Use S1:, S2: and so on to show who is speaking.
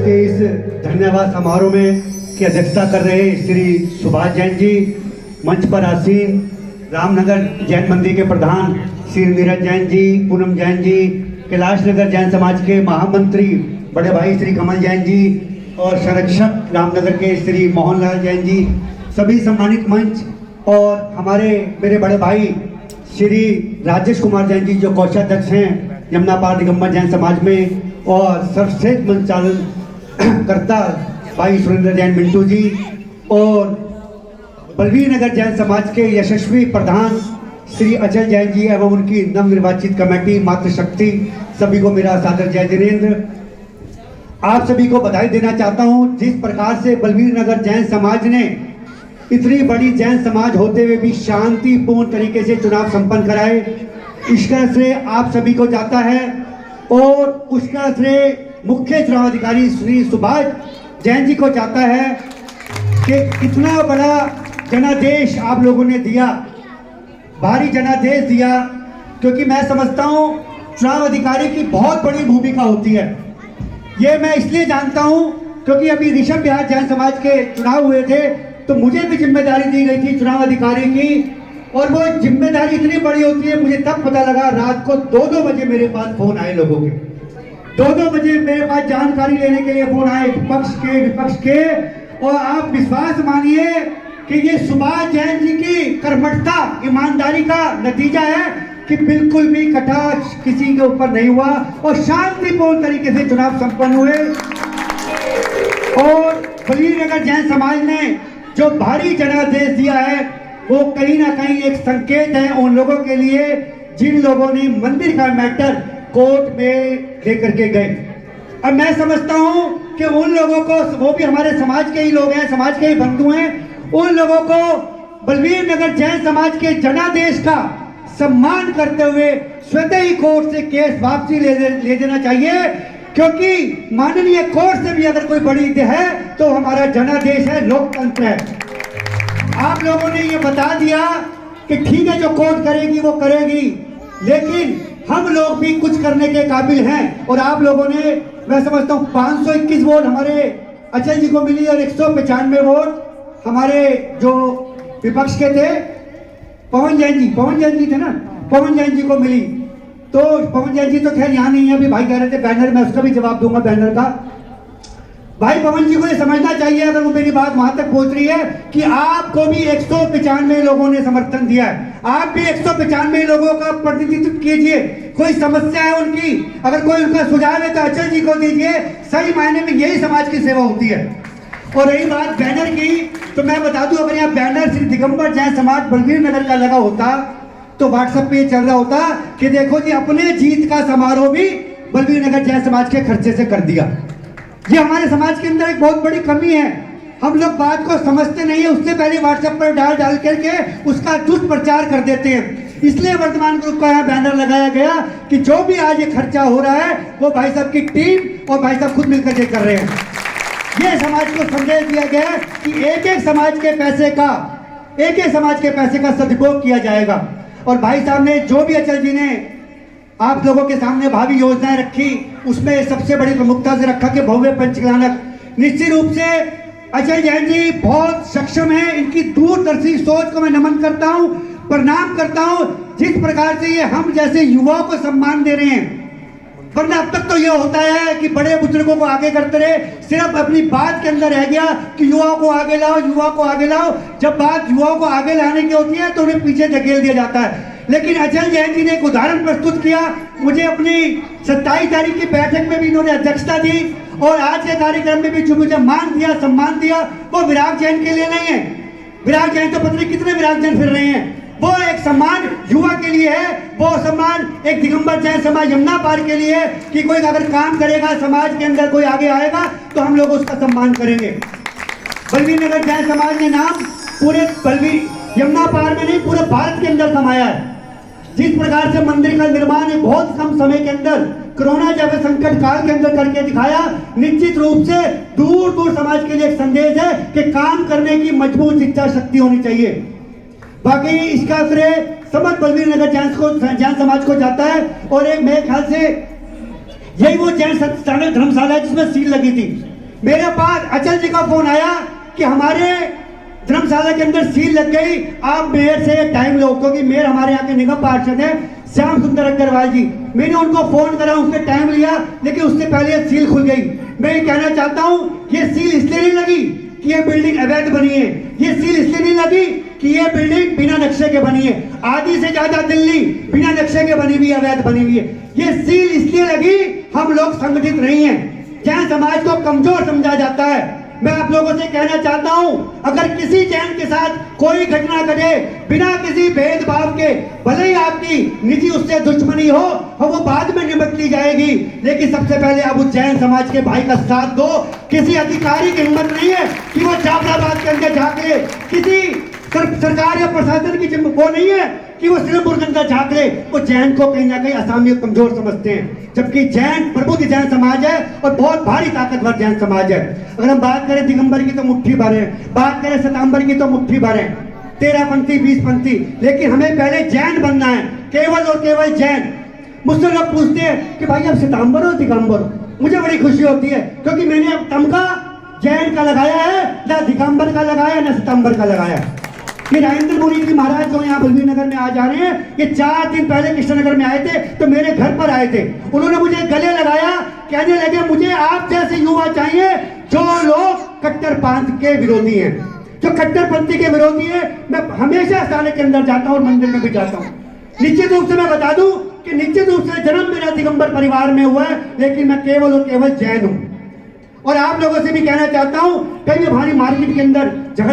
S1: के इस धन्यवाद समारोह में की अध्यक्षता कर रहे श्री सुभाष जैन जी, मंच पर आसीन रामनगर जैन मंदिर के प्रधान श्री नीरज जैन जी, पूनम जैन जी, कैलाश नगर जैन समाज के महामंत्री बड़े भाई श्री कमल जैन जी और संरक्षक रामनगर के श्री मोहनलाल जैन जी, सभी सम्मानित मंच और हमारे मेरे बड़े भाई श्री राजेश कुमार जैन जी जो कोषाध्यक्ष हैं यमुना पार दिगंबर जैन समाज में, और सर्वश्रेष्ठ मंचालन करता भाई सुरेंद्र जैन मिंटू जी, और बलवीर नगर जैन समाज के यशस्वी प्रधान श्री अचल जैन जी एवं उनकी नवनिर्वाचित कमेटी मातृशक्ति, सभी को मेरा सादर जय जिनेंद्र। आप सभी को बधाई देना चाहता हूं जिस प्रकार से बलवीर नगर जैन समाज ने इतनी बड़ी जैन समाज होते हुए भी शांतिपूर्ण तरीके से चुनाव संपन्न कराए, इसका श्रेय आप सभी को जाता है। और उसका श्रेय मुख्य चुनाव अधिकारी श्री सुभाष जैन जी को जाता है कि इतना बड़ा जनादेश आप लोगों ने दिया, भारी जनादेश दिया, क्योंकि मैं समझता हूं चुनाव अधिकारी की बहुत बड़ी भूमिका होती है। ये मैं इसलिए जानता हूं क्योंकि अभी ऋषभ बिहार जैन समाज के चुनाव हुए थे तो मुझे भी जिम्मेदारी दी गई थी चुनाव अधिकारी की, और वो जिम्मेदारी इतनी बड़ी होती है, मुझे तब पता लगा रात को 2-2 बजे मेरे पास फोन आए लोगों के, 2-2 बजे मेरे पास जानकारी लेने के लिए फोन आए पक्ष के विपक्ष के। और आप विश्वास मानिए कि ये सुभाष जैन जी की कर्मठता ईमानदारी का नतीजा है कि बिल्कुल भी कटाक्ष किसी के ऊपर नहीं हुआ और शांतिपूर्ण तरीके से चुनाव संपन्न हुए। और बलवीर नगर जैन समाज ने जो भारी जनादेश दिया है वो कहीं ना कहीं एक संकेत है उन लोगों के लिए जिन लोगों ने मंदिर का मैटर कोर्ट में लेकर के गए। अब मैं समझता हूं कि उन लोगों को, वो भी हमारे समाज के ही लोग हैं, समाज के ही बंधु हैं, उन लोगों को बलवीर नगर जैन समाज के जनादेश का सम्मान करते हुए स्वतः ही कोर्ट से केस वापसी ले देना चाहिए, क्योंकि माननीय कोर्ट से भी अगर कोई बड़ी है तो हमारा जनादेश है, लोकतंत्र है। आप लोगों ने ये बता दिया कि ठीक है जो कोर्ट करेगी वो करेगी, लेकिन हम लोग भी कुछ करने के काबिल हैं। और आप लोगों ने, मैं समझता हूँ 521 वोट हमारे अचल जी को मिली और 195 वोट हमारे जो विपक्ष के थे पवन जैन जी थे ना, पवन जैन जी को मिली। तो पवन जैन जी तो खैर यहाँ नहीं है, अभी भाई कह रहे थे बैनर, मैं उसका भी जवाब दूंगा बैनर का। भाई पवन जी को ये समझना चाहिए, अगर वो मेरी बात वहां तक पहुंच रही है, कि आपको भी 195 लोगों ने समर्थन दिया है, आप भी 195 लोगों का प्रतिनिधित्व कीजिए। कोई समस्या है उनकी, अगर कोई उनका सुझाव है तो अचल जी को दीजिए, सही मायने में यही समाज की सेवा होती है। और रही बात बैनर की, तो मैं बता दूं अगर यहाँ बैनर श्री दिगंबर जैन समाज बलवीर नगर का लगा होता तो व्हाट्सएप पे चल रहा होता कि देखो जी अपने जीत का समारोह भी बलवीर नगर जैन समाज के खर्चे से कर दिया। ये हमारे समाज के अंदर एक बहुत बड़ी कमी है, हम लोग बात को समझते नहीं है, उससे पहले व्हाट्सएप पर डाल करके उसका दुष्प्रचार कर देते हैं। इसलिए वर्तमान ग्रुप का यहाँ बैनर लगाया गया कि जो भी आज ये खर्चा हो रहा है वो भाई साहब की टीम और भाई साहब खुद मिलकर के कर रहे हैं। ये समाज को संदेश दिया गया कि एक समाज के पैसे का सदुपयोग किया जाएगा। और भाई साहब ने जो भी अचल जी ने आप लोगों के सामने भावी योजनाएं रखी, उसमें सबसे बड़ी प्रमुखता से रखा कि भव्य पंचकलानक। निश्चित रूप से अचल जैन जी बहुत सक्षम है, इनकी दूरदर्शी सोच को मैं नमन करता हूं, प्रणाम करता हूं, जिस प्रकार से ये हम जैसे युवाओं को सम्मान दे रहे हैं। वरना अब तक तो ये होता है कि बड़े बुजुर्गों को आगे करते रहे, सिर्फ अपनी बात के अंदर रह गया कि युवाओं को आगे लाओ, युवाओं को आगे लाओ। जब बात युवाओं को आगे लाने की होती है तो उन्हें पीछे धकेल दिया जाता है। लेकिन अचल जैन जी ने एक उदाहरण प्रस्तुत किया, मुझे अपनी 27 तारीख की बैठक में भी इन्होंने अध्यक्षता दी और आज के कार्यक्रम में भी जो मुझे मान दिया, सम्मान दिया, वो विराग जैन के लिए नहीं है। विराग जैन तो पता नहीं कितने विराग जैन फिर रहे हैं, वो एक सम्मान युवा के लिए है, वो सम्मान एक दिगंबर जैन समाज यमुना पार के लिए कि कोई अगर काम करेगा, समाज के अंदर कोई आगे आएगा तो हम लोग उसका सम्मान करेंगे। बलवीर नगर जैन समाज ने नाम पूरे बलवीर यमुना पार में नहीं पूरे भारत के अंदर कमाया है। जिस प्रकार से मंदिर का निर्माण एक बहुत कम समय के अंदर कोरोना जैसे संकट काल के अंदर करके दिखाया, निश्चित रूप से दूर दूर समाज के लिए एक संदेश है कि काम करने की मजबूत इच्छा शक्ति होनी चाहिए। बाकी इसका श्रेय समस्त बलवीर नगर जैन समाज को जाता है। और एक मेरे ख्याल से यही वो जैन सत्संग धर्मशाला है जिसमें सील लगी थी। मेरे पास अचल जी का फोन आया कि हमारे धर्मशाला के अंदर सील लग गई, आप मेयर से टाइम लो, क्योंकि मेयर हमारे यहाँ के निगम पार्षद है श्याम सुंदर अग्रवाल जी। मैंने उनको फोन करा, उसने टाइम लिया, लेकिन उससे पहले ये सील खुल गई। मैं ये कहना चाहता हूँ ये सील इसलिए नहीं लगी कि ये बिल्डिंग अवैध बनी है, ये सील इसलिए नहीं लगी कि ये बिल्डिंग बिना नक्शे के बनी है। आधी से ज्यादा दिल्ली बिना नक्शे के बनी हुई अवैध बनी हुई है। ये सील इसलिए लगी, हम लोग संगठित नहीं है, जैन समाज को कमजोर समझा जाता है। मैं आप लोगों से कहना चाहता हूं, अगर किसी जैन के साथ कोई घटना घटे बिना किसी भेदभाव के, भले ही आपकी निजी उससे दुश्मनी हो और वो बाद में निपट ली जाएगी, लेकिन सबसे पहले आप उस जैन समाज के भाई का साथ दो। किसी अधिकारी की हिम्मत नहीं है कि वो जाफराबाद के अंदर जाके, किसी सरकार या प्रशासन की वो नहीं है कि वो सिर्फ के अंदर झांक ले। वो जैन को कहीं ना कहीं असामी कमजोर समझते हैं, जबकि जैन प्रबुद्ध जैन समाज है और बहुत भारी ताकतवर जैन समाज है। अगर हम बात करें दिगंबर की तो मुट्ठी भर है, बात करें श्वेतांबर की तो मुट्ठी भर है, 13 पंथी 20 पंथी, लेकिन हमें पहले जैन बनना है, केवल और केवल जैन। मुझसे लोग पूछते हैं कि भाई आप श्वेतांबर हो दिगंबर हो, मुझे बड़ी खुशी होती है क्योंकि मैंने अब तमगा जैन का लगाया है, ना दिगंबर का लगाया ना श्वेतांबर का लगाया है। ये नरेंद्र मोदी जी महाराज जो यहाँ बलवीर नगर में आ जा रहे हैं, ये 4 दिन पहले कृष्णनगर में आए थे, तो मेरे घर पर आए थे। उन्होंने मुझे गले लगाया, कहने लगे मुझे आप जैसे युवा चाहिए जो लोग कट्टरपंथ के विरोधी हैं, जो कट्टरपंथी के विरोधी हैं। मैं हमेशा साले के अंदर जाता हूँ और मंदिर में भी जाता हूँ। निश्चित रूप से मैं बता दूं कि निश्चित रूप से जन्म मेरा दिगंबर परिवार में हुआ है, लेकिन मैं केवल और केवल जैन हूँ। और आप लोगों से भी कहना चाहता हूँ, कहीं भारी मार्केट के अंदर झगड़ा